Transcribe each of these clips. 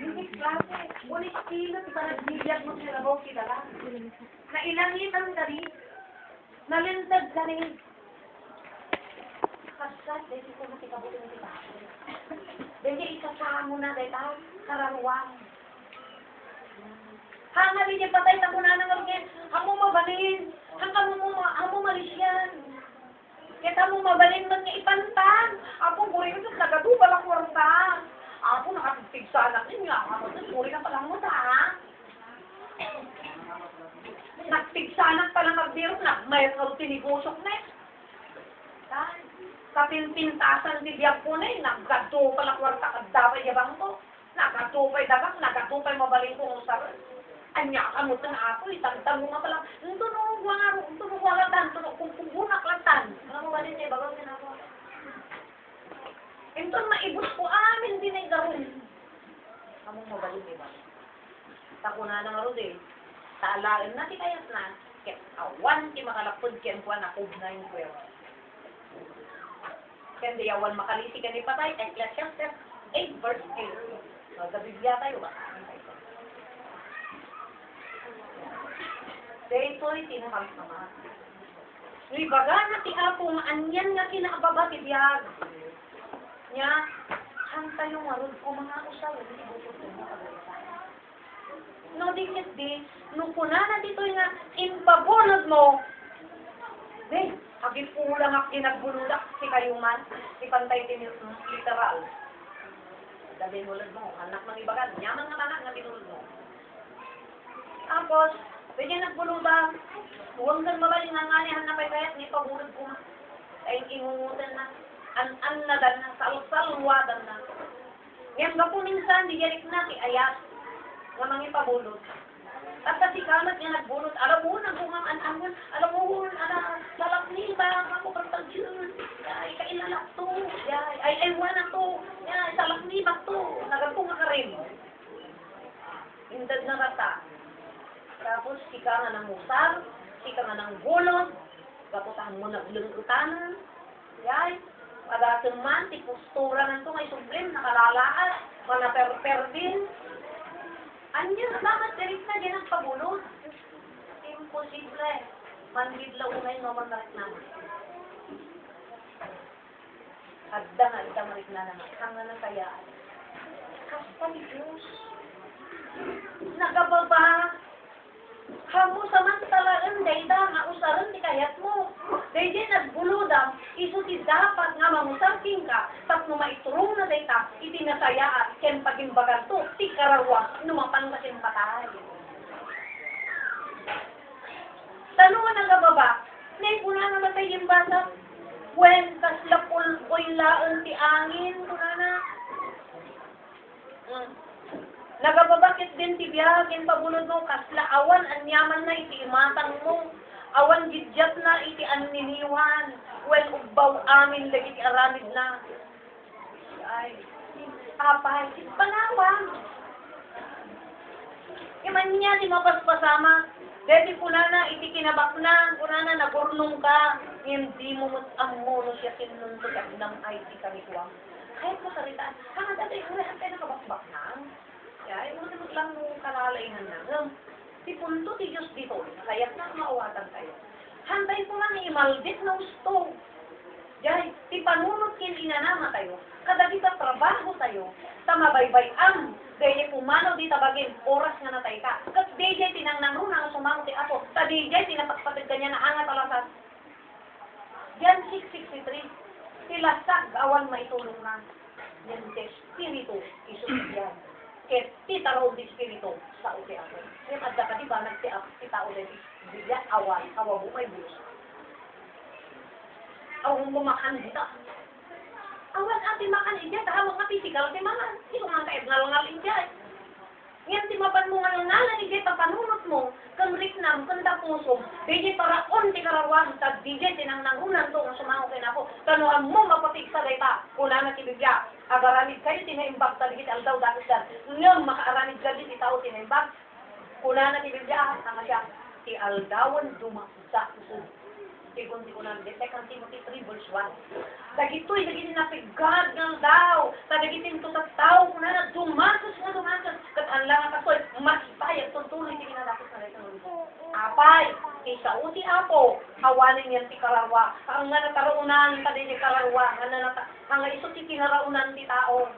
Hindi klase. Ulit kilo, parang bigyan mo sila mo kilala. Nailangit ang dali. Nalintag dali. Kasat, dahil ko matikabutin kita. Dahil isasama mo na dahil kararuang. Hanga din yung patay, tako na nang arugin. Amo mabalin. Amo malisyan. Kaya tamo mabalin man nga ipantan. Apo, guri ko sa nagaduba lang warta. Apo, nakapigtig sa anak niya. Apo, guri na palang mo ta. Nagpigsanak pa lang magbiro, nagmayat ka tinigusok na eh. Kapinpintasan di biyag po na eh, nagkado pala kwarta kadapay yabang ko. Nagkatupay dagang, nagkatupay mabaling kong usaran. Anya ka mo tan ako, itagtag mo nga pala. Tunog wala tan, tunog kung bunak lang tan. Ano mo ba din eh, bagang ginagawa. Ito maibot ko, amin din ay gawin. Among mabaling diba? Tako na nga rin eh. Taalaan na, di kayas na. Kaya awan, di makalapod kiyan ko na kubna yung kwero. Kaya di awan makalisi ka ni patay, Ecclesiastes 8 verse 8. Magabibya tayo ba? Dahil po rin tinakama. Ibaga na ti Apo nga anyan nga kinakababa ti biyag. Nya, hanta yung marud ko mga usaw. Hindi bukod ko mga kabalita. No, dikit di. Nung kuna na dito nga impabunod mo. Di, agit ulang ak inagbululak si kayuman. Si pantay literal. Dali mulad mo. Anak ng ibagan. Nyaman nga anak nga binulod mo. Tapos, pwede nagbuludak. Huwag kang mabaling nga nganihan na pagkayat ni pabulod ko. Ay ingungutan na. An na dan na. Salwadan na. Ngayon ka po minsan, di garik na ki ayat. Nga mga pabulod. At kasi kamat nga nagbulod. Alam mo, nagbungam an-angon. Alam mo, salap ni ba? Ako pagtag yun. Ay, kailalak to. Ay, ewan na to. Ay, salap ni ba to? Nagalpong nga ka rin. Hindad na rata. Tapos, sika nga ng musar, sika nga ng gulod, kaputahan mo naglungkutanan, yay, pagkatang man, ti postura ng ito ngay sublim, nakalalaas, manaperper din. Andiyan, dapat dirit na din ang pabulod. Imposible. Manlidlaw ngayon, mamanarik naman. Adda marik na naman. Hanga na kaya. Kasta ni Diyos. Nagababa. Kamu samantalaan, dayda nga usaran di kayat mo. Dayda nagbuludang, iso ti dapat nga mangusarking ka, tap mo maiturong na dayta, itinasayaan, ken pagimbagan to, ti karawang, numapan kasing patay. Tanungan ang kababa, nay kuna namatay yung bata, when kaslapul ko'y laon ti angin, kuna na. Nagababakit din ti biyagin pabulod mo, kasla awan, anyaman na iti imatang mo. Awan gidyat na iti anniniwan. Well, ugbaw amin lagi iti aramid na. Ay, apay, panawang. Iman niya, di mapaspasama. Dahil pula na, iti kinabak na, pula na, nagurnong ka. Hindi mo mo siya sinuntog at ng ay iti kanikuwang. Kahit mo saritaan, hanga dati, ulan tayo nakabakbak na. Kaya, mo naman lang mong kalalaingan na. Si punto ti Diyos dito, kaya't na maawatan tayo. Hantay po nga ni imaldit na gusto. Diyay, ti panunod kin inanama tayo. Kada kita trabaho tayo, tamabaybay-am. Dahil pumanaw di tabagin, oras nga natay ka. Kat DJ tinangnang na sumamo ti Apo. Ta DJ tinapatpatid kanya na angat alasas. Yan 663. Tilasag, awan maitulong na. Yan espiritu, isusibyan. Kaya tita raw di spirito sa uti ako. Kaya adda ka diba nagtiap kita ulit bigyan awan, awa mo may bus. Awan mo makan dita. Awan ati makan ija, tahamang nga physical ti makan. Ito nga kaib ngalungal ija. Ngayon ti mapan mo ngalungalan ija papanunot mo, kang riknam, kang tapusom, DJ para on ti karawan, tag DJ tinangnangunan to nga sumango kayo na ako. Kanuan mo mapatigsa dayta, una na ti bigya. Agaramid kayo, tinaimbag taligit aldaw dapat dan. Ngayon, makaaramid kayo, itaw tinaimbag. Una na tibigya, nga siya, ti aldawan dumaksa usod. Sigun ko na, Second Timothy 3 verse 1. Dagitoy, dagiti napigad ng daw, sa dagitin to sa tao, kung na dumasos, kat ang lang kasoy, masipay, at tuntuloy, di kinadakot na rin ng apay, kaysa uti apo, awanin yan ti karawa, ang nga natarunan, tadi di karawa, ang nga isot ti kinaraunan ti tao,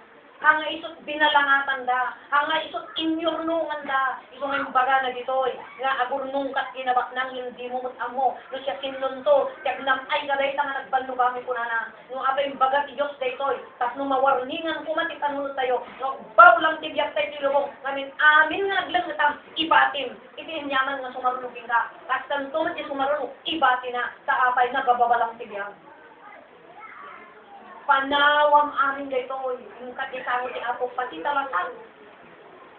ang nga isot binalangatan da, ang nga isot inyurnungan da, iso nga yung baga na ditoy, nga agurnong kat kinabak nang hindi mo mutamo, no siya kinunto, tiagnam ay gaday ta nga nagbanlugami ko na, no abay yung baga ti Diyos daytoy, tas no mawarningan kumati tanunod tayo, no baw lang tibyak tayo tilubong, ngamin amin nga naglang natam, ibatim, itiinyaman nga sumarunugin ka, kas tantunod di sumarunug, ibati na, sa apay nagababalang tibyak. Panawam amin daytoy, yung katisango ti Apo pati talasan.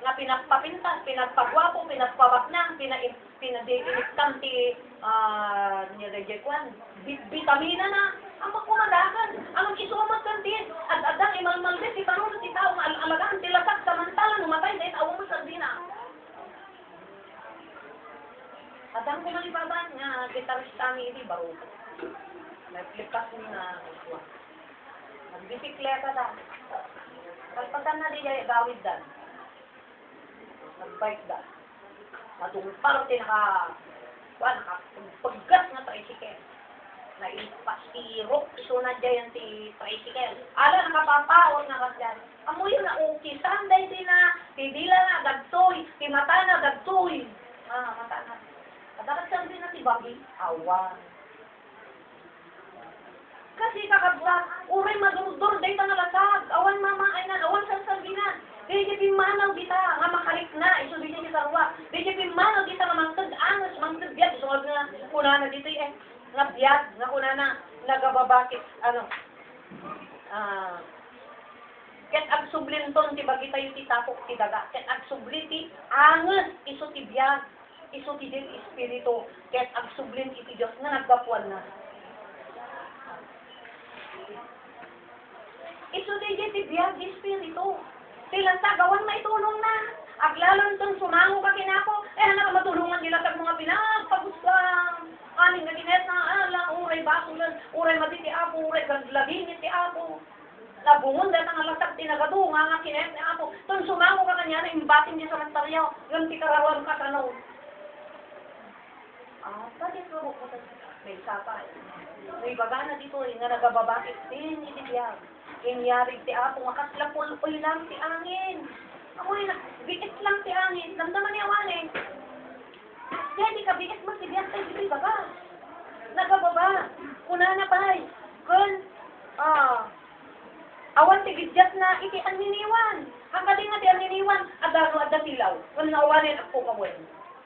Nga pinagpapintas, pinagpagwapo, pinagpabaknang, pinadiiniktam ti nirejekwan. Vitamina na, ang magkumadakan, ang isumat kantin, at adang imalmalde, ti tanong ti tao, alagaan, ti lasak, samantala, numatay, dahil awang mo sardina. Adang kumalibaban nga, gitaristami iti baro. Nagplikas ni na, nagbisikleta da. Pagpatan na di jay gawid da. Nagbike da. Matungpar ti nakapaggas na tricycle. Naipastirok iso na jay ti tricycle. Ala nakapapawag na kasyan. Amoy na ukisan day di na tidila na dagtoy, ti mata na dagtoy. Mata na. Kadakasyan din na ti bagi. Awan. Kasi kakabla, uray madurdur, day ta nalasag, awan mamainan, awan sansaginan. Day manaw kita, nga makalik na, iso din niya sarwa. Day manaw kita nga mangtag angas, mangtag biyag, iso nga kuna na dito nga biyag, nga kuna na, nagababakit, ket ag sublinton, ti bagi tayo ti tapok ti daga, ket ag sublin ti angas, iso ti biyag, iso ti din espiritu, ket ag sublin iti Diyos nga naggapuan na. Iso di biyag di spirito. Silang tagawan maitulong na. Aglalang tong sumango ka kinako. Hanap matulungan nila kag mga pinagpagusang. Aning nga ginet na ala, uray basulan, uray matiti apo, uray gaglabingit ti apo. Nabungon dahil ang alasak tinagadunga nga kinet ni apo. Tong sumango ka kanya na imbating di sa mantaryaw. Yung ti karawan ka sa noon. Bakit ko po may sapay. May baga na dito nga nagababakit din iti biyag. Inyarig ti Apo, makaslapul-ul lang ti angin. Amoy na, biit lang ti angin. Damdaman ni awanin. Jadi ka, biit mo si biyag tayo dito baga. Nagababa. Kuna na pa'y. Kun, awan ti gidyat na iti aniniwan. Hangga din nga ti aniniwan, adano adda tilaw. Kun naawanin ako kawen.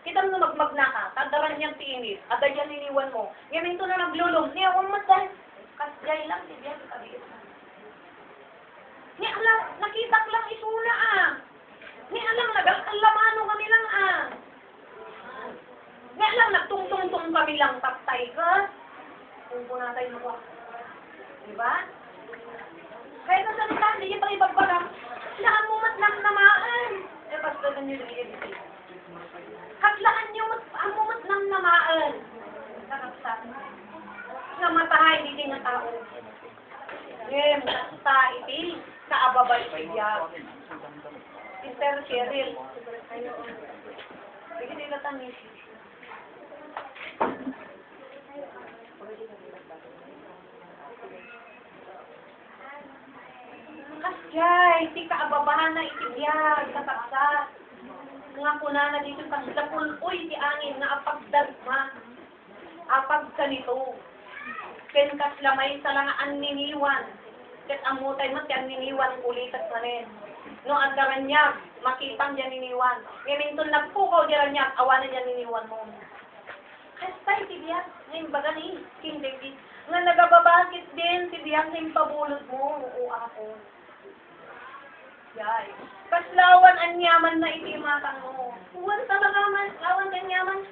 Kita mo magmagna ka, tadaran niyang ti init. Adda yan niniwan mo. Yan ito na naglulong. Niya, huwag matay. Kasjay lang ti biyag ka biit. Ni alam, nakitak lang isuna Ni alam, nag-alamano kami lang Ni alam, nagtungtong-tong kami lang taptay ka. Kung po natin mo. Diba? Kaya sa salita, hindi pa ibagbaga. Laan mo matlang namaan. Basta ganyan yung i-edit. Katlaan nyo mo matlang namaan. Nakapsa. Namatahay, hindi nga tao. Basta iti. Kaababay siya. Sister Cheryl. Sige nila tanis. Kasyay, ti kaababahan na itibiyag, kataksa. Nga kuna na dito kaslapul-uy ti angin na apagdagma. Apag kanito. Ken kaslamay sa langaan niniwan. Ket amutay mo tiyan niniwan ulitas na rin. No, ang daranyag, makitang diyan niniwan. Ngayon ito nagpukaw diyan niya, awanan diyan niniwan mo. Kastay, tibiyag, ngayon baga ni King David. Nga nagababakit din, tibiyag, ngayon pabulod mo, oo ako. Yay. Kaslawan ang yaman na itimatang mo. Uwan talaga man, lawan ang yaman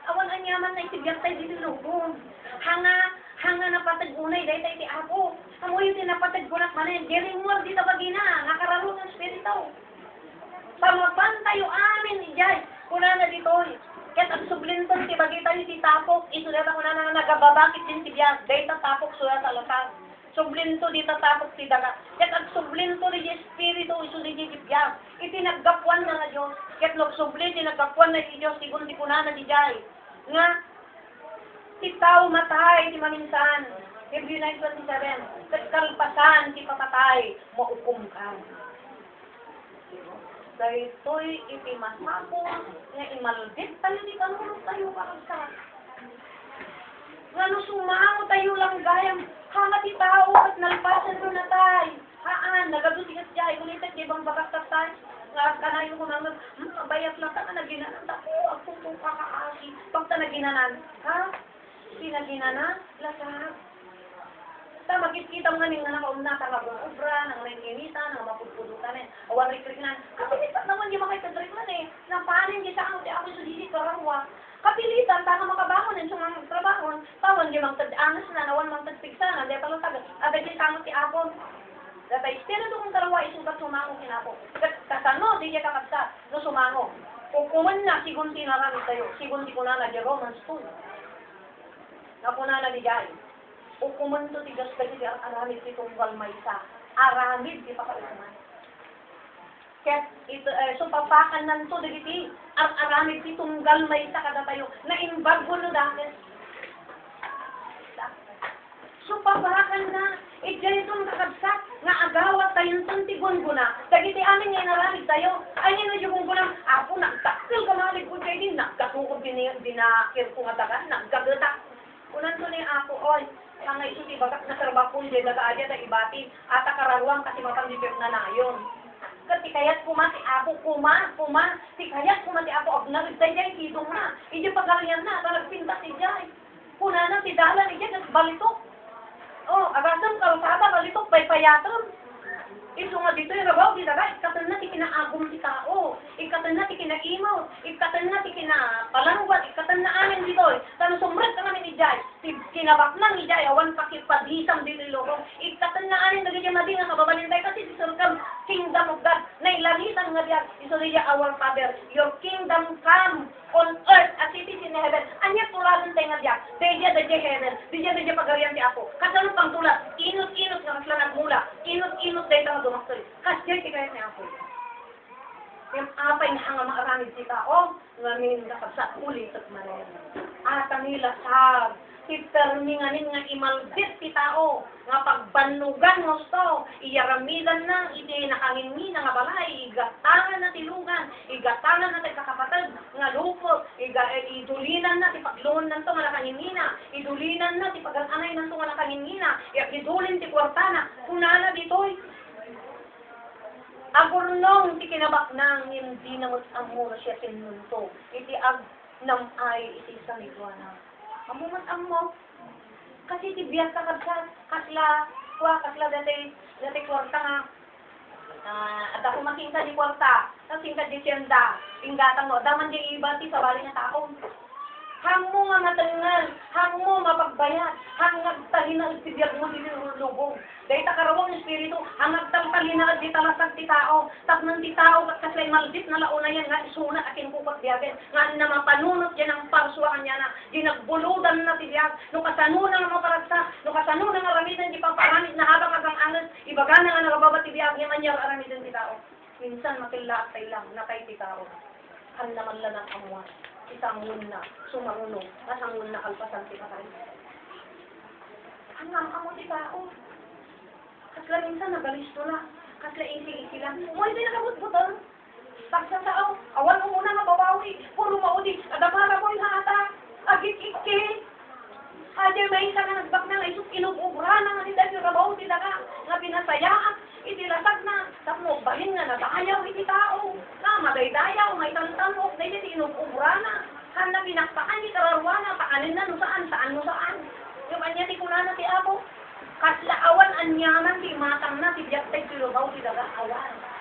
awan ang yaman na itibiyag tayo dito lubong. Hanga napatag unay, dahil tayo ti Apo. Amoy yung tinapatag gunak manin. Gering mo dito bagina, nakararo ng spirito. Pamapan tayo amin, ijay. Kuna na dito, Ket ang sublinton ti bagita ni ti tapok, isulat ako na nagababakit din ti biya. Dayta tapok sulat alasag. Sublinto di tatapok ti daga. Ket ang sublinto di espiritu isu di biya. Iti naggapuan na nga Diyos. Ket log subli ti naggapuan na ti Diyos sigun ti kunana di jay. Nga ti tao matay ti maminsan. Hebrew 9:27. Ket kalpasan ti papatay maukom ka. Dahil ito'y iti masapon nga imalbit tayo di kanunod tayo kakagsak. Nga no sumango tayo lang gayam hanga ti tao at nalpasan mo na tayo. Haan, nagagusigas dyan, ulitin di bang bagaktak tayo. Nga kanayo ko naman, bayat lang ta ka naginanan. Ako, agtutong kakaasi. Pag ta naginanan, ha? Sinaginanan, lasag. Ta magkikita mo nga ning nakauna ka mag-ubra, nang nainginita, nang mapudpudutan eh. Awan rikrik na. Kapilitan naman yung makikadrik man eh. Napanin di sa ako, di ako sudili karawa. Kapilitan, ta ka makabangon yung sumang trabahon. Tawan di mang tadanas na, nawan mang tadpigsa na, di pala taga. At di sa ti apon. Datay, stila doon kong karawa, isubat sumango kinapo. Kasano, di siya kakabsa, no sumango. Kukuman na, sigun tinarami tayo. Sigun ti kunana, di Romans 2. Nakunana di jay. Ukuman to tigas kasi ang aramid ti tunggal maysa. Aramid ti pakaukuman. Kaya so papakan nan to digiti ang aramid ti tunggal maysa kada tayo na imbag no dahil. So papakan na diyan itong kakabsak nga agawat tayo ti gunguna. Dagiti amin nga naramid tayo. Ay no yung gunguna ako nagtakil kamalig ko kay din nagkatukod dinakir ko nga dagan naggagata. Unan to ni ako oy mga isuti bagak na serbakul dyan nag-aadya na ibati at akarawang kasi mapanggipip na na yun. Kasi kaya't kumati ako, si kaya't kumati ako, narigday dyan, kitong na. Hindi pagkariyan na, talagpinta si Jai. Kuna na, si Dala ni Jai, balitok. Oh, agasam, karusada, balitok, paypayatram. Iso nga dito yung rabaw, di daga, ikatan na ti kinaagom si tao, ikatan na ti kinaimaw, ikatan na ti kinapalangwat, ikatan na amin dito, tanong sumret ka namin ni Jai, kinabak na ni Jai, awan pakipadhisam dito yung lorong, ikatan na amin, nagiging madi nga kababalintay, kasi di surkam, kingdom of God, na ilanitan nga diyan, iso niya, our Father, your kingdom come on earth as it is in heaven, anya tuladan tayo nga diyan, deja heaven, deja pagarian ti ako, kasano pang tulat, inot-inot nga kasla nagmula, inot-inot dahil nga dumaktoy, kasi ti kaya ni ako. Yung apay nga nga maaramid si tao, nga min nakabsa ulit at maren. At nila sag, titerminganin nga imalbit ti tao, nga pagbanugan mo sto, iyaramidan na, iti nakangin nga balay, igatangan na tilugan, igatangan na ti kakapatid, nga lupot, idulinan na ti pagluon na ito nga nakangingina, idulinan na ti pag-anay na ito nga nakangingina, idulin ti kwartana, kunana ditoy. Agurnong ti kinabak nang hindi namot amo na siya tinunto. Iti ag namay iti sa migwana. Amumat amo. Kasi ti biyak kakabsat. Kasla dati kwarta nga. At ako makingka di kwarta. Kasingka di siyenda. Inggatang mo. Daman di iba ti sabali nga tao. Hang mo nga matangal, hang mo mapagbayat, hang nagtalinal si Diyak mo dito lubong. Dahil takarawang espiritu, hang nagtalinal di talasag ti tao, tapnan ti tao kat kaslay maldit na launa yan nga isuna aking kukat diyagen, nga na mapanunot yan ang parsuakan niya na, di nagbuludan na ti Diyak, nung kasanunan nga maparagsa, nung kasanunan nga ramidan di pamparamid na habang agang angas, ibagana nga nagababa ti Diyak, yung manyar aramidan ti tao. Minsan makila at lang, nakay ti tao. Han naman lang ang amuan. Isangun na, sumanguno, nasangun na kalpasan ti patay. Hanggang amo ti tao. Kasla minsan nagalisto na, kasla isi-isi lang. Mo hindi nakabut-buton. Taksa sao, awan mo muna mababawi, puro maudi, adamara ko yung hata, agit-iki. Hadya may isa nga nagbak na, isok inububra na nga nila yung rabaw ti daga, nga pinasayaan, itilasag na, tapos balin nga nadayaw iti tao, na madaydayaw, may tantanok, na iti inububra na, han na pinakpakan, di kararwa na, pakanin na, no saan. Yung anya ti kunana ti abo, kasla awan anyaman ti matang na, ti biyaktay ti lubaw ti daga, awan.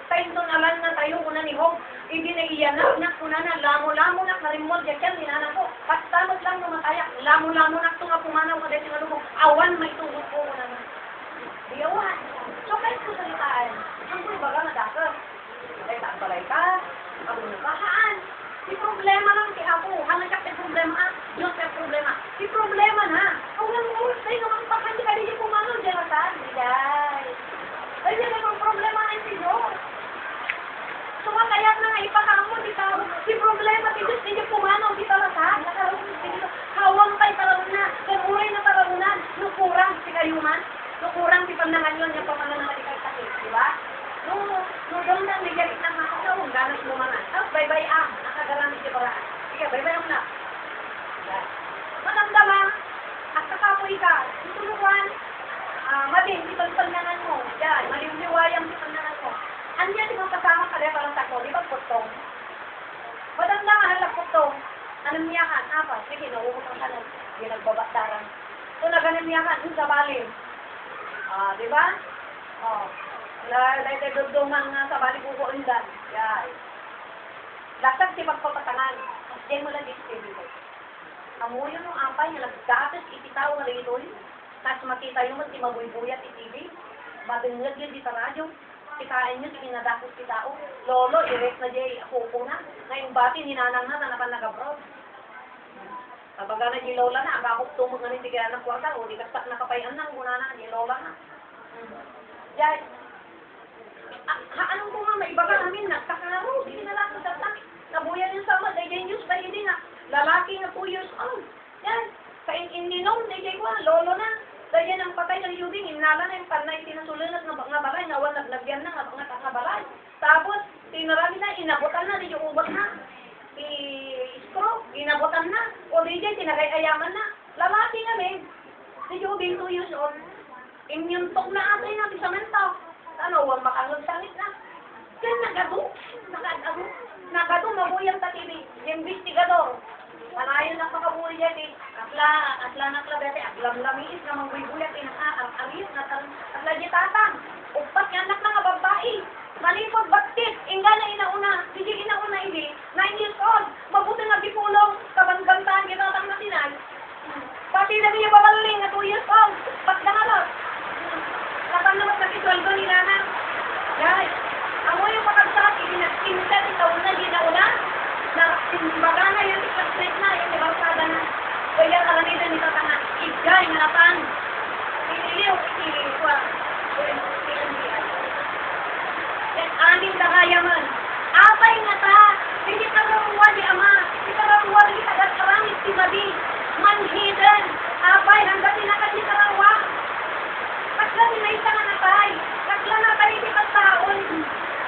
Tainton alan na tayo kuna ni Hog, hindi na iyanak na kuna na, lamo-lamo na, karimod, yakyan, hinana ko, kastamot lang numatayak, lamo-lamo na ito nga pumanaw ka dito nga lubong, awan may tuhod ko kuna na. Diyawan. So, kahit ko salitaan, ang kung baga na dakar, ay tabalay ka, ang nakahaan. Di problema lang, Diyos ninyo pumanaw di talasan, nakarunod dito. Hawang kay tarang na, kamuray na tarangunan, nukurang si kayuman, nukurang si pananganyon niya pamanangan kay sakit, di ba? No doon na, nigalit ng makasawang, ganas lumangan. Bye-bye nakagalamit si paraan. Sige, bye-bye na. Manamdama, at kakapoy ka, tutulungan, maling, di panangan mo, yan, maliwliwayang di panangan mo. Andiyan, di ba kasama ka rin parang tako, di ba putong? Madamdaman ang laputong, anong niyakan, apa, sige, nauumutang ka na, hindi nagbabaktaran. So, naganimiyakan, sa balim. Di ba? Dahil dudungan nga sa bali buko undan. Yan. Lasag si pagpapatangan. Mas diyan mo lang dito. Amo yun ang ampay nga nagdatas ititaw nga rito. Tapos makita yun si mabuybuyat itibig. Madungag yun di sa radyo. Kikain nyo, tinadakot si tao. Lolo, irek na jay, kuko na. Ngayong bati, ninanang na nag-abroad. Baga na di lola na, agakot tumog na hindi kaya ng kwarta. O di kastak nakapayan na, guna na, di lola na. Yan. Anong ko nga, may iba ka namin, nagkakaro, hindi na lang sa nabuyan yung sama, dahil yung pa hindi na, lalaki na 2 years old. Yan, kaininom, dahil ko, lolo na, dahil ang patay ng yuding, inala na yung panay, sinasulinas nga balay, nga naglagyan na, nga balay. Tapos, tinarami na, inabutan na, di yung ubat na, i-stroke, inabutan na, o di dyan, tinagay-ayaman na, lalaki namin, di yung 2 years old, inyuntok na atay na, sa mentaw. Ano, huwag makangag sangit na. Yan, nagado, mabuyang tatili, yung investigador. Panayon na pakabuhi dyan, atla bete, aglam-lamiis na mangbuybulat, ang-ayos na atla dyan tatang. Upat nga anak na babae. Malipod baktit, ingga na inauna, sige inauna ini, 9 years old, mabuti nga bipulong, kabanggantaan, ginatang na tinay. Pati na niya babaling na 2 years old, patlangalot. Kapag naman nakitwaldo ni Nana, guys, amo yung makagsak, ikinagsinta, itaw na, ginauna, na baga na yan, iklasnet na, yung ibarsada na, kaya kalanitan ni Tatana, igay, nalapan, iniliw, ikiliwa, yan, aning nakayaman, apay nga ta, hindi ka raruwa di ama, hindi ka raruwa di tagat-paramit si Madi, manhidden, apay, hanggang tinakat ni Karawa, Katla nila nga natay. Katla natay di pagtaon.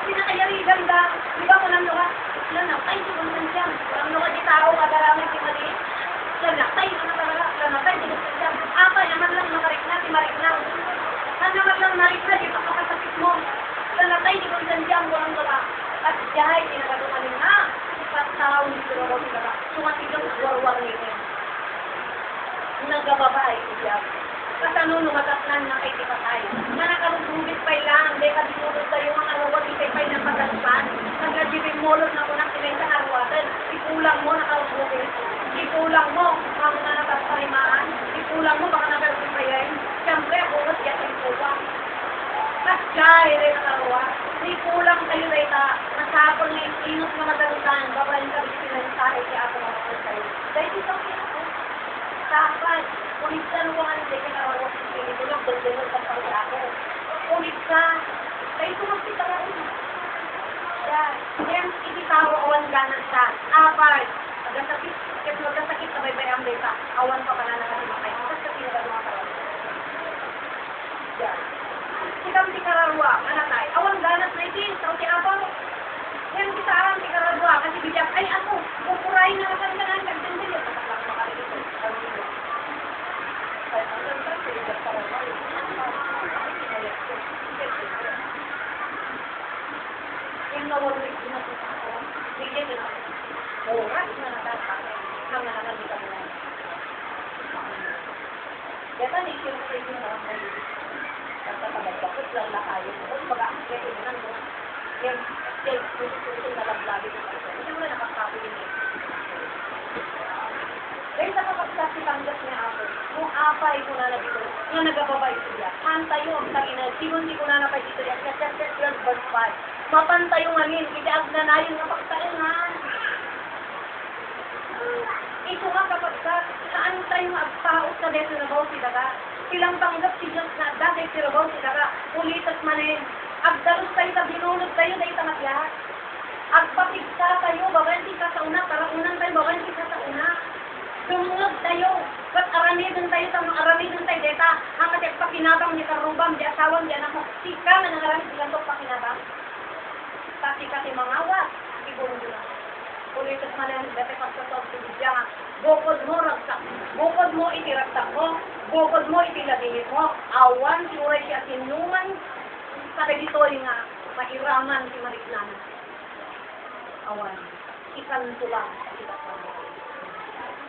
Sinakayari ganda. Di ba ko nang luka? Katla natay di kong siyang. Ang luka di tao kadaramay si Mali. Katla natay di kong siyang. Apa naman lang makarik na si Marik na. Naman lang marik na di pagkakasakit mo. Katla natay di kong siyang. Walang luka. At jahay tinagatungan na. Pagtaon di sila ko sila. Sumatigang warwar nito. Nagababay siya. Kasano lumatatnan na kay tipatay. Nga nakarugubit pa lang, dahil kadinulog tayo mga arwat, ikay pa'y napagasukan. Nagkajibing molot na ko ng kinay sa arwatan. Ikulang mo, nakarugubit. Ikulang mo, mga mga napagpalimaan. Ikulang mo, baka nakarugubit. Siyempre, ako mas yakin po ba. Kasyay, rin nakarwat. Ikulang kayo na ita. Masapon na inot na madalutan. Babayin ka rin pinansahe kaya ako makapag kayo. Dahil isang pinako. Sapat. Ulit sa luwangan, hindi ka narawag sa pinito lang, doon sa pag-ako. Ulit ka, kayo tumagpita ka rin. Yan, ititawa awan ganan sa apay. Magkasakit, kasi magkasakit sa baybay ang beta, awan pa na nakasimakay. Magkasakit na mga karawag. Yan. Sikam si Kararwa, anatay, awan ganas na itin, sa uti apaw. Yan, kita aram si Kararwa, kasi bijak, ay ako, pupurahin na kasandanan, kagdindin yun. Kasaklak makalito. Yung nawawalik din ako sa ako, bigyan din ako. Oras na natatapos, hanggang naman di kami na. Yata na isip ko yung parang kayo. Pagkakabagpapot lang na kayo. Kung mag-aakit yun lang mo. Yung puso na lang lagi ko kayo. Hindi mo na nakakapo yun eh. Dahil sa kapagsaksi panggas niya ako, kung apay ko na nabito, nga nagababay siya, pantayo ang tagina, sigun ko na napay dito yan, kasi 12 verse 5. Mapantayo nga nin, itiag na na yun nga pagtaingan. Ito nga kapagsak, saan tayo nga agpaos na dito na baw si daga. Silang panggap si Diyos na dahil si rabaw si daga, ulitas manin, agdalos tayo sa binunod tayo, dahil tamat lahat. Agpapigsa tayo, babanti ka sa una, para unang tayo, babanti ka sa una. Dumungag tayo, kat aramidon tayo, tamang aramidon tayo, deta, ang kasi pakinabang di karubam, di asawang, di anak mo, sika na nangaramid sila ito pakinabang. Kasi kasi mangawa, siguro na. Ulitos man yan, dati pagkasal si Bidya nga, bukod mo, ragsak, bukod mo, itiragsak mo, bukod mo, itilagihit mo, awan, sinuray siya sinuman, sa kagitoy nga, mairaman si Mariklan. Awan, ikanto lang, ikat lang.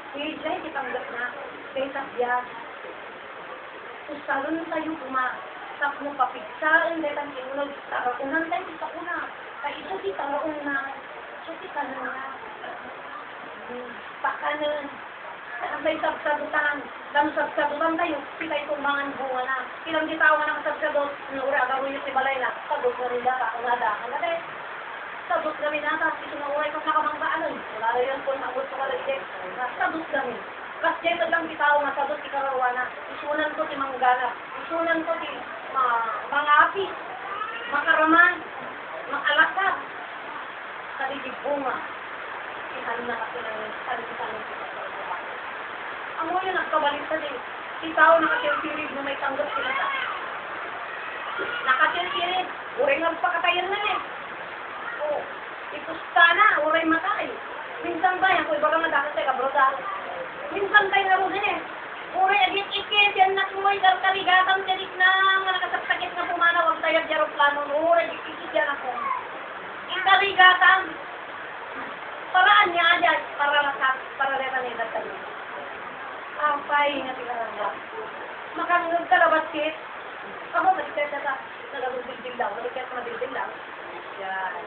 Hijay, itanggap na, kay Tabyas, usalon tayo tap mo papigsaan, dahil ang kinunod, taraunan tayo sa una, kaya ito di taraunan, ito di taraunan, pakanan, ang tayo sabsadutan, dam sabsadutan tayo, kita itumbangan bunga na, ilang ditawan ang sabsadot, nura, agaroy yung ibalay na, sabot na rin data, unada, ang gade, sabot na rin data, ito na uray kong nakamangkaanan, wala na yun kung abot ko kalagit, sabot na rin. Kasi dito lang bitaw nga sabot ti Karawana, isunan ko ti Manggana, isunan ko ti mga api, makaraman, makalakad, kaligid bunga, isan na kasi ng kalimutan ng kita. Ang mo yun, nagkabalik sa din, itaw nakasilsirid mo may tanggap sila sa. Nakasilsirid, uray nga pakatayan na eh. O, ikusta na, uray matay. Minsan ba yan, kung iba ka madakit tayo, kabroda. Minsan tayo nga rin eh. Uray, agit ikit, yan na tumoy, karkarigatang tinik na, nakasapsakit na pumana, huwag tayo aeroplano. Uray, agit ikit yan ako. Ikarigatang, paraan niya aja, para leranida tayo. Apay, nga tigarangwa. Makanunod ka labat kit. Ako, malikat na nagagulbilbil daw, malikat na bilbil daw. Yan.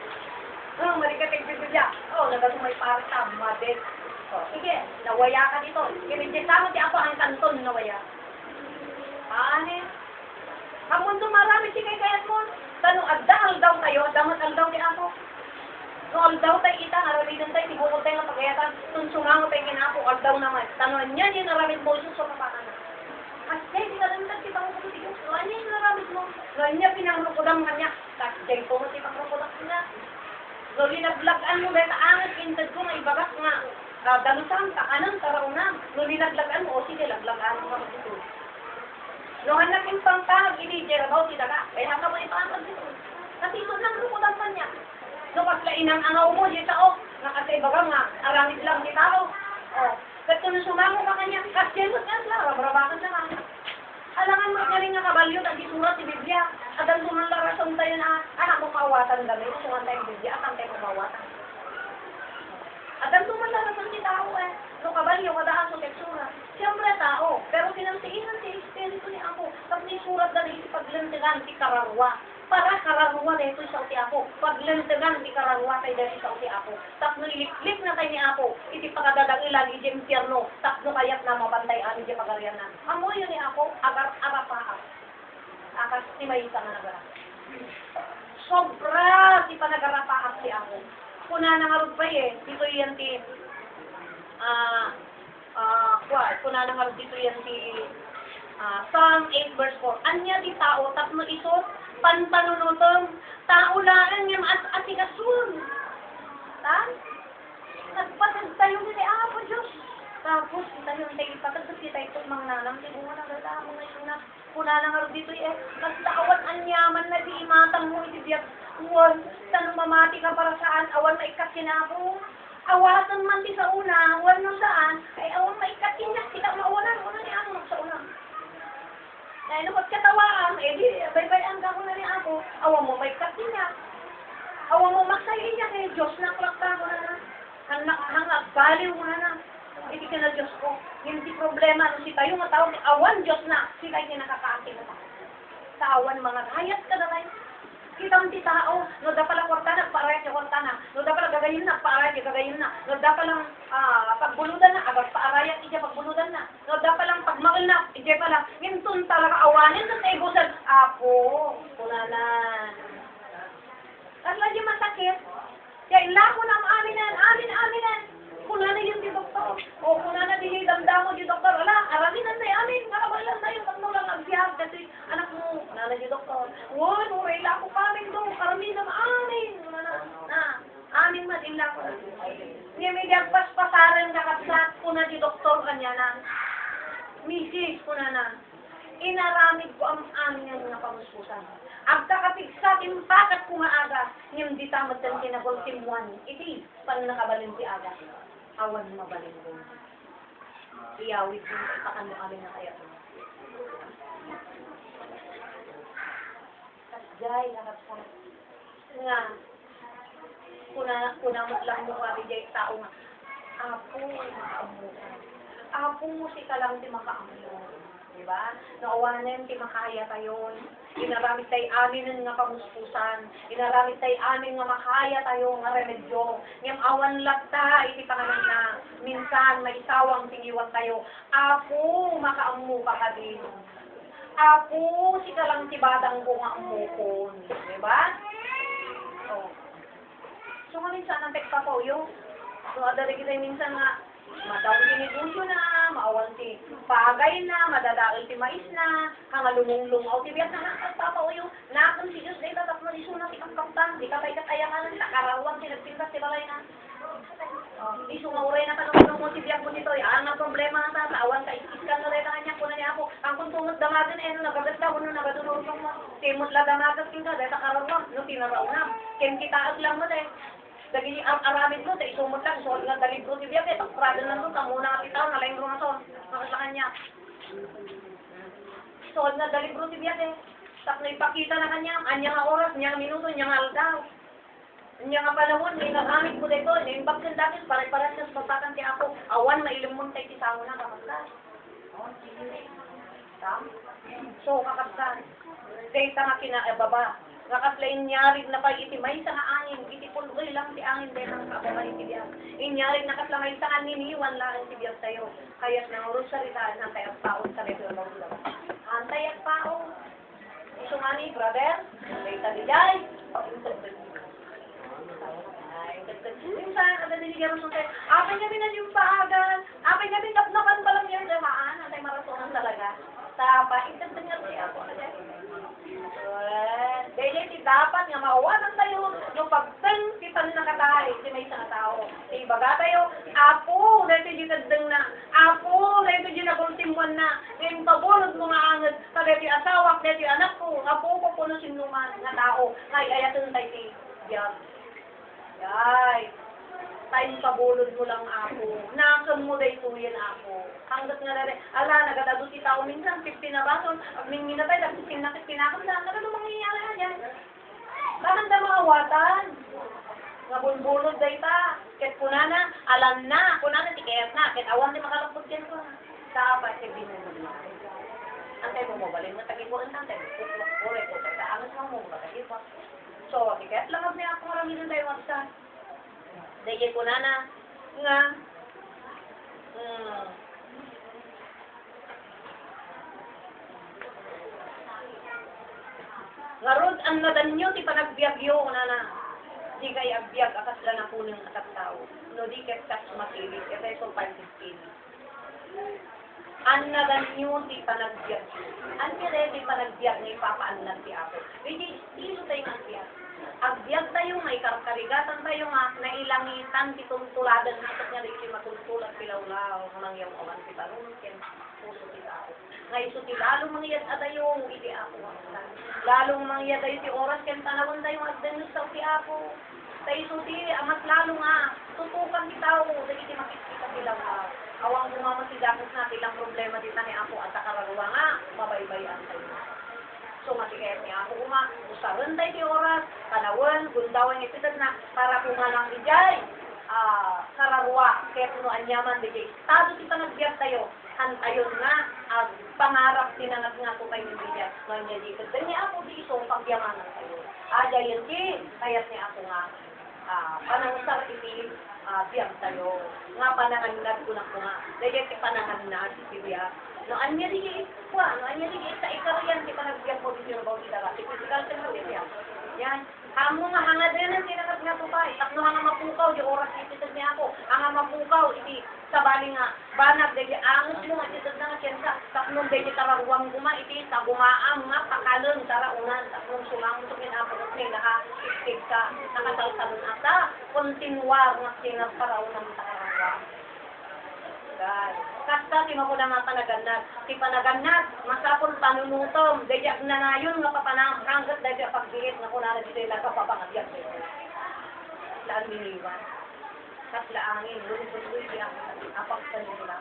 Oh, malikat na bilbil daw. Oh, nagasumay para sa madet. Oh, sige, nawaya ka dito. Kinidisama di ako ang kanton nawaya. Paano? Ang mundo marami si kay kayat mo. Tanong, agdahal daw tayo, damat daw di ako. No, daw tayo kita, aramidan tayo, tibukol tayo ng pagayatan, tunsungan mo tayo kinapo, daw naman. Tanong niya, yung naramid mo, yung sumapakan na. Kasi, di ka lang nagtipang rukudik. No, niya yung naramid mo. No, niya pinangrukudam kanya. Kasi, po mo tipang rukudak niya. No, linaglagan mo, dahil aangat, intad ko, nga ibagak nga. Dalusan, takanan, taraunam. No, linaglagan mo, o sige, laglagan mo ka dito. No, hanap yung pangtahag, hindi, jerabaw, titaga. Kaya haka mo ipangag dito. Kasi ito lang rukudak pa niya. No, kasla inang angaw mo, di tao. Nakasay baga nga, aramid lang di tao. O, kato na sumango ka kanya, kasi mo nga lang, rabrabakan na lang. Alangan mo nga nga kabalyo, nag surat si Biblia. At ang sumanlarasong tayo na, anak mo mawatan kami, suman tayo Biblia, at ang tayo mawatan. At ang sumanlarasong si tao eh. No, kabalyo, kadaan sa tekstura. Siyempre tao, pero kinamtiinan si Espiritu ni ako. Tapos ni surat na rin si paglantigan, si Kararwa. Para kararwa na ito sa uti ako. Paglantigan, si Kararwa tayo dahil sa uti ako. Tapos niliklik na tayo ni ako. Iti pagkadadagilan, iti impyerno. Tapos kayat na mabantay ani iti pagarianan. Amo yun ni ako, agar-arapaak. Akas si Mayisa na nagara. Sobra si panagarapaak si ako. Kuna na nga rupay eh. Dito yan ti kuna na nga dito yan ti Psalm 8 verse 4. Anya di tao, tapno isot, panpanunutong, tao laan nga maas-asikasun. Tan? Nagpasag tayo ni Apo Diyos. Tapos, tayo tayo ipatagod kita itong mga nanang, tibungan ang lalaki mga isuna. Kuna na nga dito eh, mas awan anyaman na di imatang mo itibiyag. Huwag, tanong mamati ka para saan, awan maikat kinabo. Awatan man ti sa una, awan nung saan, ay awan maikat kinyak, kita mauwanan, una ni ano sa una. Dahil naman katawaan, eh di, bay-bayan ka ko na ni ako, awan mo maikat kinyak. Awan mo magsayin niya kay Diyos na klakta ko na. Hangag, baliw mo na. Hindi ka na Diyos ko. Hindi problema, no, si tayo nga tawag, awan Diyos na, sila yung nakakaati mo pa. Sa awan mga hayat ka na rin. Kita ang titao, no da pala kwarta na, paarayat yung kwarta na. No da pala gagayin na, paarayat yung gagayin na. No da palang pagbuludan na, agad paarayat iya pagbuludan na. No da palang pagmakil na, iya pala. Gintun talaga awanin sa taibusan. Apo, kulalan. Kasla di masakit. Kaya ilako na ang aminan. Kuna na yun di doktor. O kuna na di damdamo di doktor. Ala, araminan na amin. Makabalan na yun. Pag lang agsiyag. Kasi anak mo, kuna na di doktor. Uy, ilako kami doon. Araminan amin. Na, Amin madila ko na. Nga may paspasaran kakapsat ko na di doktor kanya na. Misis ko na. Inaramid ko ang amin nga pamuspusan. Ang kakapigsa, impakat ko nga aga. Ngayon di tamad ang kinagol timuan. Iti, pan nakabalin si aga. Awan mabalin ko. Iyawid din sa ipakano kami na kaya. Kasjay, kakapsat. Nga, kuna mo lang mo kami jay tao nga. Apo, makaamukan. Apo mo si ka lang di makaamukan. Diba? Naawanan ti makaya tayo. Inaramit tayo amin nga pamuspusan. Inaramit tayo amin nga makaya tayo nga remedyo. Ngam awan lagta, iti pangalan na minsan may isawang tingiwan tayo. Apo, makaamu ka ka din. Apo, si ka lang tibadang ko nga amukon. Diba? So, minsan ang tekpa po yung adari kita minsan nga madawin tinigusyo na, maawan ti pagay na, madadaol ti mais na, hanga lumong-lungaw ti biyak na nakapapa yung nakon si Diyos dahil tatak na iso na ti kapkaptan, di ka tayo katayangan sa karawang tinagpintas ti balay na. Iso nga uray na kanong mo ti biyak mo nito, ang problema na sa awan ka iskan na rin kanya po na niya ako, ang kuntungot damagan eh, nagagat daw, nagadunod mo, timot la damagat king ka, dahil sa karawang, no, tinaraw na, ken kita lang mo dahil, lagi aramid mo, tayo sumot lang, so nga dalibro si Biyak, pagprado lang doon, tamo na kapitaw, nalaing ro nga to, makasla kanya. So nga dalibro si Biyak tak na ipakita na kanya, anya nga oras, anya nga minuto, anya nga aldaw. Anya nga panahon, may nagamit ko dito, naimbak ng dapis, pare-pares na sabakan ti ako, awan, mailimon tayo tisawa na, kakaslan. So, kakaslan. Data nga kinababa. Nakaslain nyarig na pa iti may sa angin, iti pulgoy lang ti angin din ang kababay ti biyak. Inyarig nakaslamay sa aniniwan lang ti biyak tayo. Kaya't nang rosaritaan ang tayak paon sa level ng lawa. Ang tayak paon. Iso nga ni, brother, data ni Jai. Minsan, kada niligaran mo tayo, apay nga binalimpaagan, apay nga binapnakan pa lang yan, damaan, ang tayo marasunan talaga. Tapa, itagdangal siya ako. Dahil dapat nga mauwanan tayo yung pagtang kita nakatahay si may isang tao. Ibaga tayo, apo, dahil di tagdang na, apo, dahil di nabultimuan na, yung pabulod mo nga angad, dahil di asawa, dahil di anak ko, apo ko po nung sinuman na tao, ngay ayatun tayo si Diyan. Yay! Tayong pabulod mo lang ako. Nakam mo day tuyan ako. Hanggat nga na rin, ala, nagadado si tao minsan, 50 na bason, pag minginatay, tapos pinakam na, nagadado mangyayari na yan. Bakit na maawatan? Ngabulbulod day ta. Ket kunana, alam na, kunana tikayat na, ket awan di makalapot yan ko. Sa apa, ket binulod na. Antay mo mabalin, matagikuran na, antay mo, kuklak, kure, sa angas mo mo, matagikuran. So, tikayat lang niya ako maraminan tayo magsa. Dahil ko na nga, ngarod ang nadanyo, ti panagbiagyo ko na di kay agbiag, akas lang na punong akat tao. No, di kay kas makilig, kaya so 515. Ang nadanyo, ti panagbiag. Ang kire, di panagbiag, na ipapaan lang ti ako. Hindi, dito tayo magbiag. Agbiag tayo, may karkarigatan tayo nga, nailangitan, titultuladan, nakat nga rin matultulat, pilawlaw, mangyang awan, pitalungkin, puso ti tao. Ngay so ti lalong mangyad atayo, hindi ako waksan. Lalong mangyad tayo ti oras, ken tanawon tayo, agdanus tayo ti ako. Tayo so ti, amat lalo nga, tutukan ti tao, dahil ti makikita pilawlaw. Awang bumama si Dakos na, tilang problema dita ni ako, at akaragawa nga, mabaybayan tayo. So, matikayat niya ako usaran tayo di oras, panawon, gundawan ipitad na, para kumalang ijay, kararwa, kaya puno anyaman, dijay, estado kita nagbiyak tayo, ayon nga, pangarap tinanag nga po tayo ng bijay, ngayon niya di kadang niya ako di isong pagyamanan tayo. Ajayan di, kayat niya ako nga, panangusar iti, biyag tayo, nga pananganag ko na ko nga, dahil iti pananganag iti biyag. No, anya digi kwa, no, anya digi sa ikarayan kita nagbiyak mo dito na bawang idara. Physical sa nagbiyak. Yan. Amo nga hangad rin ang tinakat nga to tayo. Takno nga mapukaw, di oras ititad niya ako. Ang mapukaw, iti sabali nga, banag, dahil angus mo nga ititad na nga siyansa. Takno tapnon day tararuang guma iti sa gumaam nga pakalon taraunan tapnon sulang to ginapot ni naka-istig ka nakasalsalon ata kontinuar nga sinagparaunan tararuang. Guys, kasta ti makuda nga panaganad. Ti panaganad, masapon panunutom. Daya na na yun nga papanang hanggat daya pagdiit na kunara di sila kapapangagyan. Laan diniwan. Katlaangin, lulus-lulus siya. Apak sa nila.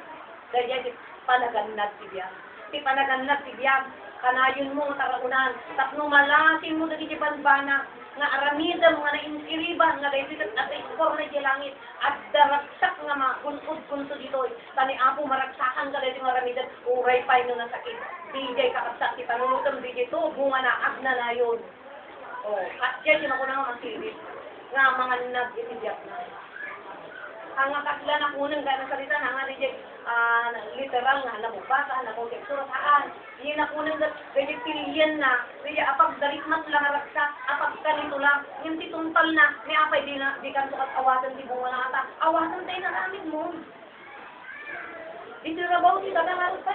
Daya di panaganad si Biyag. Ti panaganad si Biyag. Kanayon mo taraunan. Tapno malasin mo dagi di banbana. Nga aramidam nga nainsiriban nga dahil at iskor na di langit at daragsak nga magunsod-gunsod dito tani apo maragsakan ka dahil nga aramidam uray pa yun na sakit DJ kakabsak ti panunutom DJ to bunga na agna na yun at dyan yun ako na nga masirit nga mga nag-ibigyak na ang kakasla na kunang gano'ng salita na nga DJ literal nga namubasa na kung surutaan hindi na kunang DJ pilihan na DJ apag daritmat lang aragsak apag kanito lang yung titumpal na may apay di kan sukat awatan di bunga na ata awatan tayo na namin mo di rabaw si taga marot pa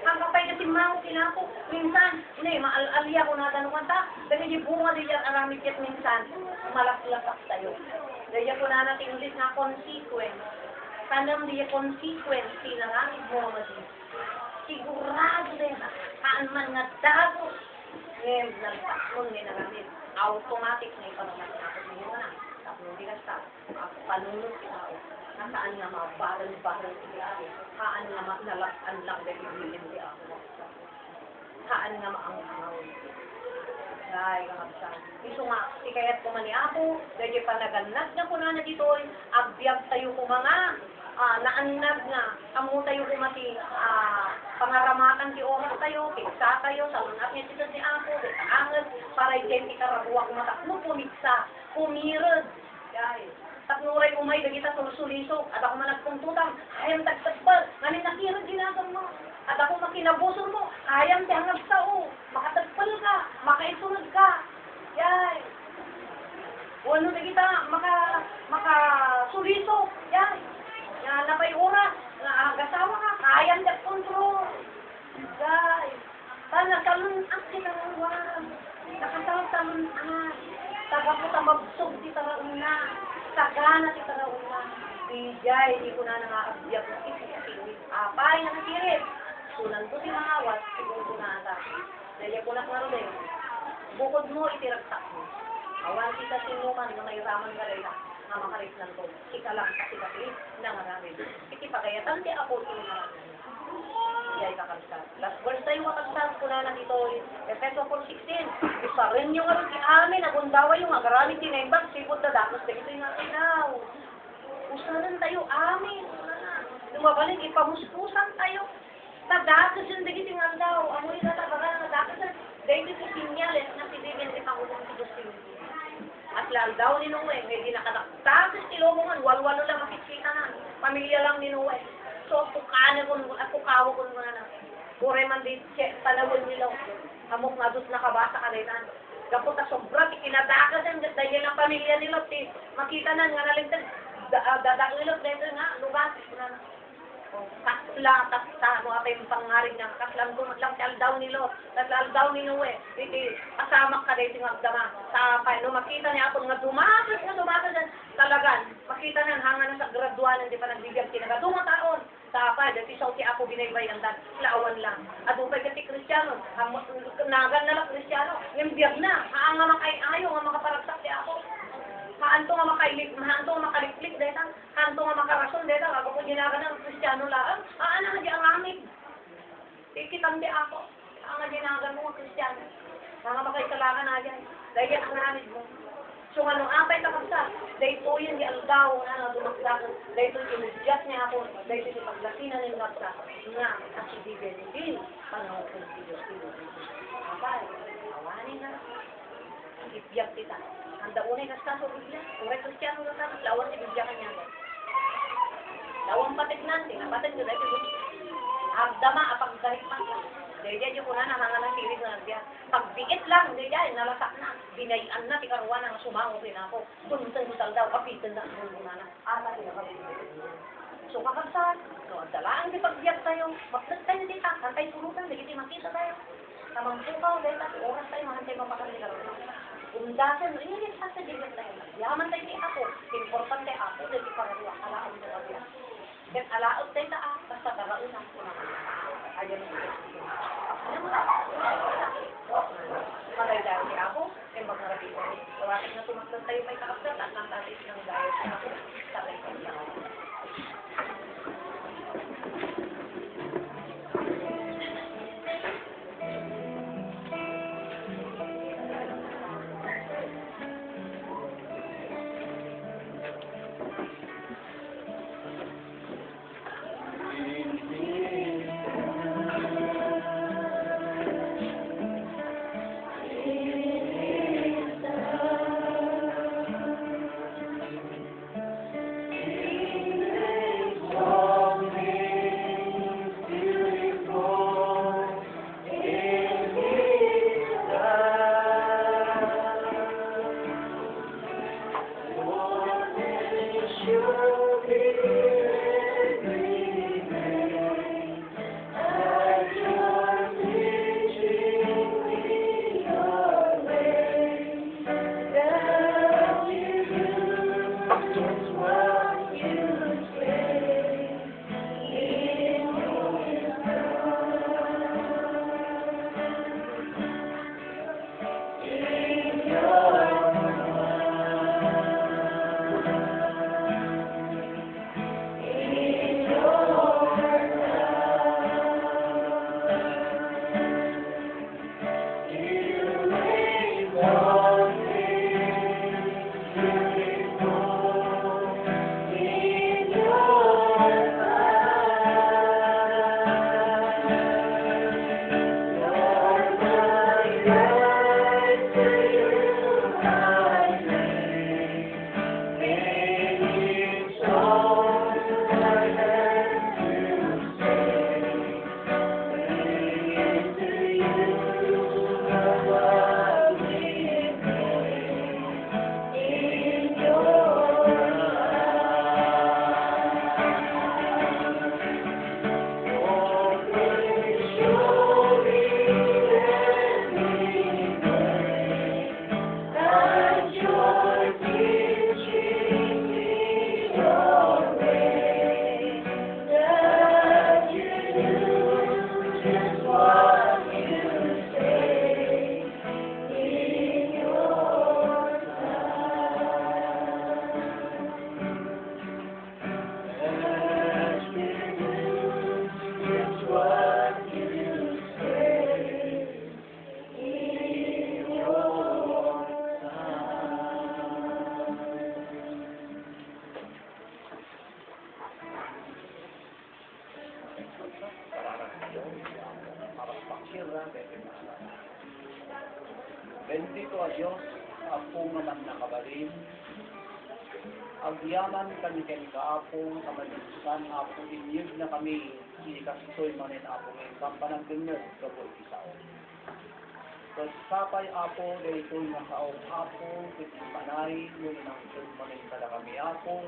ang kapay na timang kinako minsan hindi maalya ko na tanong ta dahil di bunga di yan aramit yat minsan malak-lapak tayo dahil ko na natin ulit na consequence tanam di consequence sinaramit mo mali sigurado din kaan man nga dago ngayon nagtakon ni naramit automatic na ipanamat na ako ninyo na tapos hindi ka sa panunod ikaw nasaan nga mabarang-barang ikaw kaan nga nalakan lang dahil ibilin di ako kaan nga maanghaw ay kakabsan iso nga ikayat ko man ni ako dahil panaganad na ko na dito agbyag tayo ko mga naanag nga amo tayo ko mati pangaramatan ti oras tayo kiksa tayo sa lunat niya sila si ako angat para dyan ikarabuak matakno pumiksa pumirod guys taknuray umay na kita sulusulisok at ako man nagpuntutang ayang tagtagbal ngayon nakirod ginagawa mo at ako makinabuso mo ayang tihangag sao makatagpal ka makaisunod ka yay ano na kita makasulisok yay napay oras gasawa ka ayang tagkontrol guys sana salunat kita naman nakasalunat taga po sa mabsog si Tarauna sagana si Tarauna dijay di ko na nangaabiyag na isip apay nakakirip sunan to si mangawat siguro ko na ata dahil ko na klaro din bukod mo itiragsak mo awan kita sinuman na may raman ka rin na makarisnan ko kita lang kasi na marami ikipagayatan di ako inumarami yay kakalsat. Last verse tayo makalsat ko na dito, Efeso 4:16. Isa rin yung aron si amin, nagundawa yung agaramit tinaimbag, sipot na datos na ito yung inaw. Usanan tayo, amin. Lumabalik, ipamuspusan tayo. Nadatos yung digit yung andaw. Amoy na tabaga na nadatos na. Dahil ito sinyales na si David ipangulong si Justin. At laldaw ni Noe, hindi nakadaktasos ilomongan, walwalo lang makikita na. Pamilya lang ni Noe. So, pukawa ko na na. Kure man di panahon nila. Amok nga doon nakabasa ka rin. Kapot na sobra, kinadakas yan. Dahil ng pamilya nila. Makita na nga naligtad. Dadak nila. Dahil nga, lugas. Kasla, mo apa yung pangarin niya. Kaslam ko lang aldaw nilo. Aldaw nilo asamak ka dahil yung agdama. Sapay, no, makita niya ako nga dumakas yan. Talagan, makita na hanga na sa graduanan, di pa nagbigyan kinagatunga taon. Sapay, dati sa ako binaybay ang dan, laawan lang. At upay kati Kristiyano, nagan na lang Kristiyano, yung biyag na, haan nga makay-ayo, nga makaparagsak di ako. Haan to nga makaliklik, dahil haan to nga makarason, dahil ako po ginagan ng Kristiyano lang, haan na nga di angamit. Tikitang di ako, haan nga ginagan mo nga Kristiyano. Mga makaisalangan na dyan, dahil ang nanid mo. So, anong apay kapagsa? Dahil po yun, di aldaw na dumaksak. Dahil po inudyat niya ako. Dahil po ipaglasinan ng kapsa. Nga, at si Bibel din. Panahon ko ng Diyos. Apay, awanin na. Ibiyag kita. Ang daunay na sa Biblia. Kung may Kristiyano na sa lawan si Biblia kanya. Lawang patig natin. Napatid ko dahil po. Agdama, apag garit pa. Dahil dyan yung kuna na hanga ng sirig na nagbiya. Pagbiit lang, dahil dyan, nalasak na. Binayan na, tikaruan na, sumango rin ako. Tuntan ko daw, kapitan na, muna na. Ata rin ako. So, kakabsat, no, dalaan di pagbiyak tayo, bakit tayo di ka, kantay tulutan, di makita tayo. Tamang pukaw, dahil tayo, oras tayo, mahantay mapakaligaw. Umdasan, ini sa digat tayo. Yaman tayo di ako, importante ako, dahil ipagawa, alaon mo kagya. Kahit alaon tayo ta, basta karaon ang punaman. Ayan mo. Ayan mo. Magay dahil di ako, ay magkarabi ko. Tawagin na tumaktan tayo may kakabsat, at nang tatis ng dahil di ako, sabay ko na. Bendito a Diyos, Apo naman nakabalin. Agyaman kami kay kaapong kamalinsan, Apo inyog na kami, inikasoy manin Apo ngayon, kampanang dinyo, kapoy isaw. Sapay Apo, dahil nga kaong Apo, kitimanay, nung inangsun manin kada kami Apo,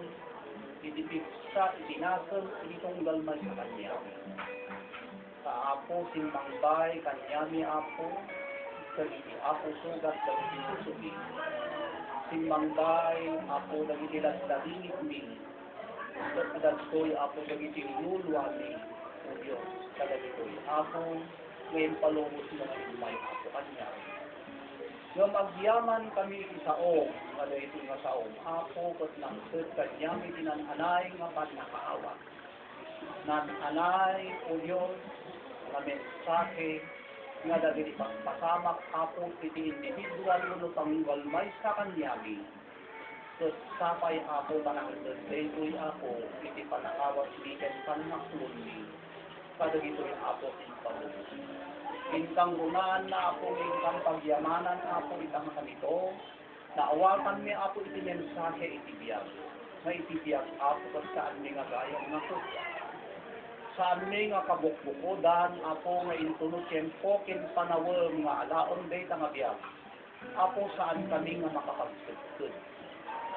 itipik sa itinasal, itong galmay sa kanya. Sa Apo, simbangbay, kanyami Apo, dagiti Apo sugat dagiti susubi. Simbangbay Apo dagiti lasdalingit mi. Dagitoy Apo dagiti lulwa mi. O Diyos, kadagitoy Apo ngayon palubos mo ng may Apo kanya. Yung magyaman kami isaong, kada ito nga saong Apo, kat nang kanyami tinananay nga panakaawa. Nananay o Diyos, na mensake, nga dagiti pagpasamak Apo iti individual no panggalmay sa kanyagi. So sapay Apo panangitod daytoy Apo iti panakawas biken panmaklon mi. Kadagitoy Apo iti palubos. Intang runan na Apo intang pagyamanan Apo itang kanito. Naawakan mi Apo iti mensahe iti biyag. Nga iti biyag Apo kat saan mi nga gayang nakutya. Saan may nga kabukbukodan, Apo nga intunod tiyempo, kin panawal nga alaon day nga biyag. Apo saan kami nga makapagsudsud.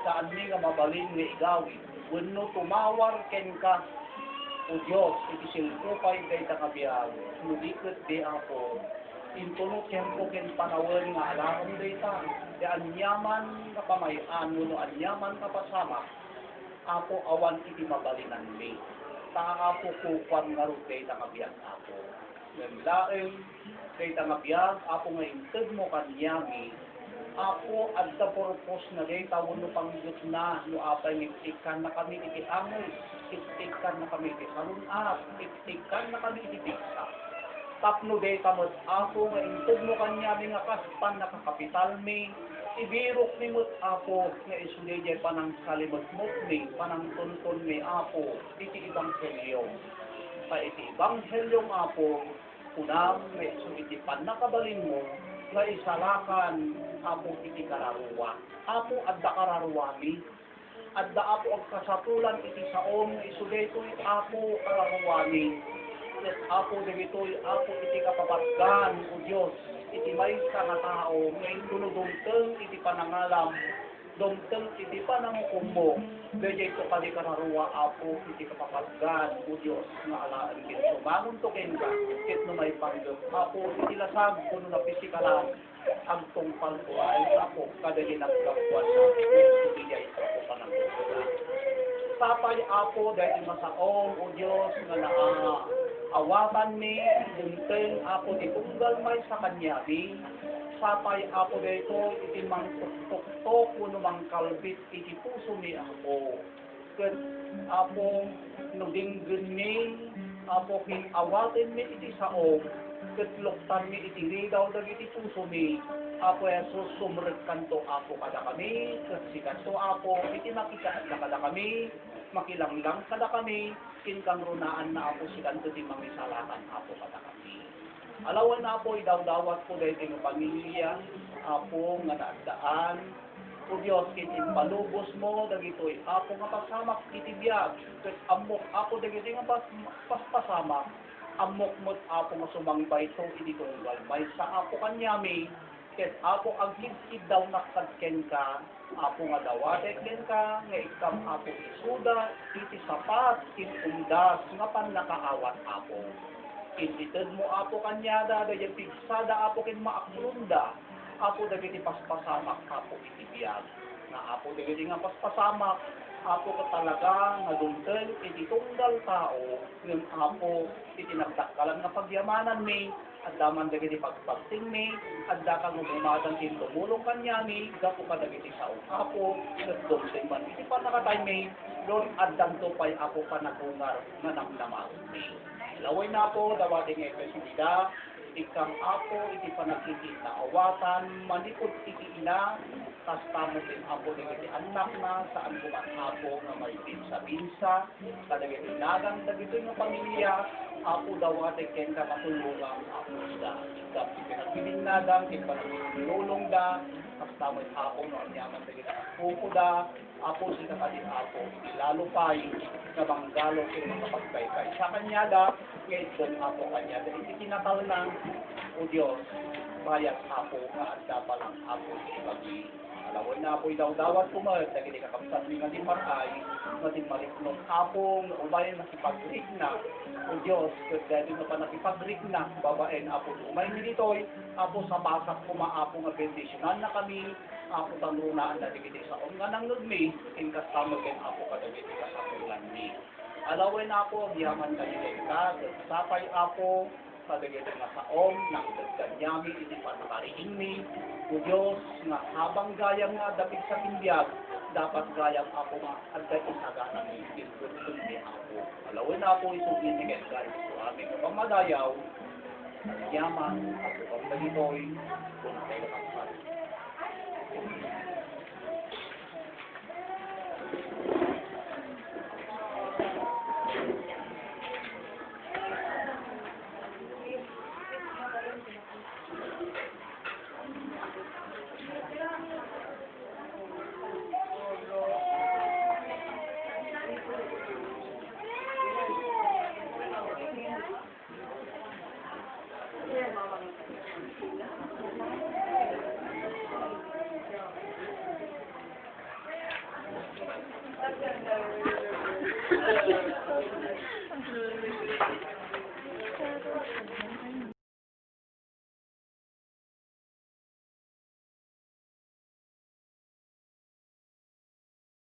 saan ni nga mabalin nga igawin. Wenno tumawar ken ka, o Diyos, iti silpupay kay takabiyag, nulikot di ako, intunot yan ko ken panawin nga alam dayta, di anyaman nga pamayan, no anyaman nga pasama, ako awan iti mabalinan mi. Ta ako kupan nga rin kay takabiyag ako. Naglaeng kay takabiyag, ako nga integ mo kanyami, ako at the purpose na day tawon no panggut na no apay ngitikan na kami iti angay, itikan na kami iti salunat, itikan na kami iti tiksa. Tapno day tamot ako nga integ mo kanyami nga kaspan na kakapital mi, ibirok ni mo't ako nga isulidya panang kalimot-mot mi, panang tuntun mi ako, iti ibanghelyo. Sa iti ibanghelyo ako, unang may iti panakabalin mo, nga isalakan ako iti kararuwa. Ako adda kararuwami. Adda ako ang kasatulan iti saom nga isuday ko'y ako kararuwami. At ako dagito'y ako iti kapapatgan o Diyos. Iti may sa nga tao ngayon dunudumteng iti panangalam. Dumteng iti panangukum mo. Daya ito kadi kararuwa ako iti kapapatgan o Diyos nga alaan kin. Sumangon to kenka, kit no may panggap. Ako iti lasag kuno na pisikalan. Ang tungpal ko ay ako kada ginagkapuan sa iti ay ako panangukum. Sapay ako dahil masaong o Diyos nga awatan ni dumteng ako di tunggal may sa kanya di. Sapay ako dito, iti mangtuktok kuno mangkalbit, iti puso ni ako. Kat ako nudinggan ni, ako kinawatin mi iti saom, kat luktan mi iti ligaw dagiti puso mi. Ako Jesus, sumrek kanto ako kada kami, kat sikanto ako, iti makikaat na kada kami, makilanglang kada kami, kinkang runaan na ako sikanto di mangisalakan ako kada kami. Alawan na po, idawdawat po dahil ng pamilya, apo nga naagdaan, o Diyos, palubos mo, dagito'y apo nga pasamak itibiyag, kat amok ako dagito'y nga pasamak, amok mo't apo nga sumangbay so ititunggal, may sa apo kanyami, kat apo ang kid daw nakadken ka, apo nga dawatek ken ka, nga ikam apo isuda, iti sapat, itundas, nga pan nakaawat apo. Inditid mo apo kanyada, dahil pigsada apo kin maaklunda, apo dagiti paspasamak apo itibiyag. Na apo dagiti nga paspasamak, apo ka talaga nga duntel, iti tunggal tao, yung apo itinagdakalan nga pagyamanan mi, at daman dagiti pagpagting mi, at dakang umadan kin tumulong kanya mi, gapo ka dagiti sa apo, nagdumsing man, iti pa nakatay mi, doon at danto pa'y apo pa nagungar, nga namnamas mi. Laway na po, dawating epesulida, ikang apo, iti panagkiti na awatan, malikod iti ina, tas tamo din apo din iti anak na, saan kuman apo na may binsa-binsa, kadagiti nagang dagito yung pamilya, apo dawating ken ka matulungang apo da. Ikap ipinagpiling nagang, ipinagpilulong da, tas tamo yung apo no, anyaman dagiti apo da, apo si kakadin apo, ilalupay, na banggalo kin mga pagkaykay. Sa kanya da, ngayon apo kanya, dahil iti tinatal ng o Diyos, bayat apo nga at dapat lang apo si Pagi. Alaway na apo'y daw-dawat kumag, dahil kakapsat ni nga di maray, natin maliknong apo, umayin nakipagrik na, o Diyos, dahil na pa nakipagrik na, babaen apo, umayin nilitoy, apo sa basak kumaapo nga bendisyonan na kami, apo tangrunaan na digiti sa nga nang nagmi, inkastamo ken apo kadagiti kasapulan ni. Alaway na po, diyaman kanilin ka, sapay apo, kadagiti nga saom, nang dagkanyami, iti panakariin mi, o Diyos, nga habang gayang nga dapit sa pinbiyag, dapat gayang apo nga, at dahil isagana mi, ilgurtun ni apo. Alaway na po, isuginikin guys, so aming pamadayaw, yaman, at upang dagitoy, kung tayo